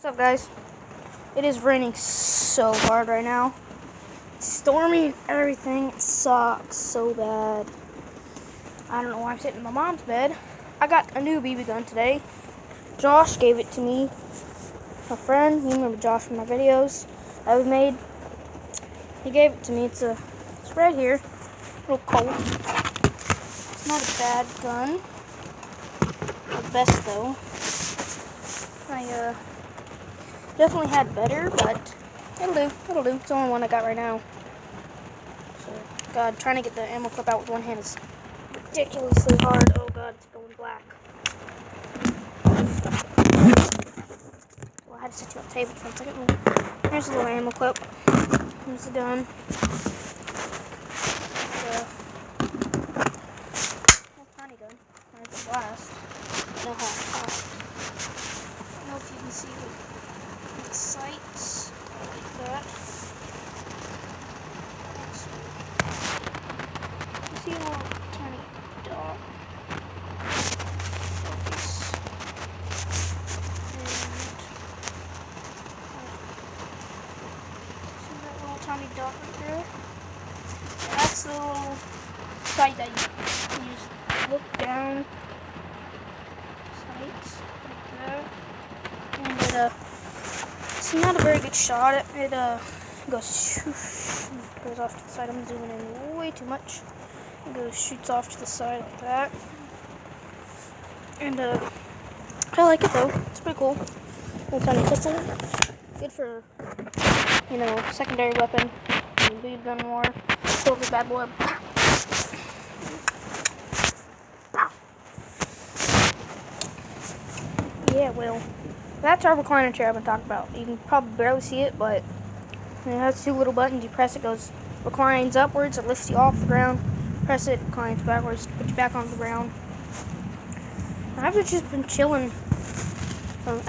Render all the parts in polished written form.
What's up, guys? It is raining so hard right now. It's stormy and everything. It sucks so bad. I don't know why I'm sitting in my mom's bed. I got a new BB gun today. Josh gave it to me. My friend, you remember Josh from my videos that we've made. He gave it to me. It's right here. A little cold. It's not a bad gun. Not the best though. I definitely had better, but it'll do. It'll do. It's the only one I got right now. So, God, trying to get the ammo clip out with one hand is ridiculously hard. Oh, God, it's going black. Well, I had to set you on the table for a second. Here's a little ammo clip. Here's the gun. Little tiny gun. There's the blast. I know how it pops. I don't know if you can see the sights like that. You see a little tiny dot. Focus. And see that little tiny dot right there? Yeah, that's the little sight that you just look down. Sights like that. And it's not a very good shot. It goes off to the side. I'm zooming in way too much. It shoots off to the side like that. And I like it though. It's pretty cool. Little tiny pistol. Good for, secondary weapon. Lead gun more. Pull this bad boy. Yeah, well. That's our recliner chair I've been talking about. You can probably barely see it, but it has two little buttons. You press it, goes reclines upwards, it lifts you off the ground. Press it, reclines backwards, puts you back on the ground. I've just been chilling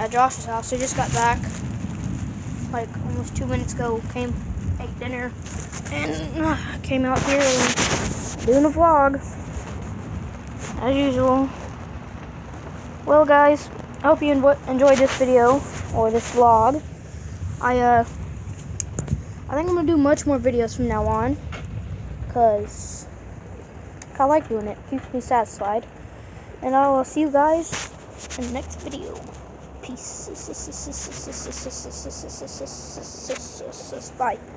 at Josh's house. I just got back like almost 2 minutes ago. Ate dinner, and came out here and doing a vlog as usual. Well, guys, I hope you enjoyed this video, or this vlog. I think I'm going to do much more videos from now on, because I like doing it. It keeps me satisfied. And I'll see you guys in the next video. Peace. Bye.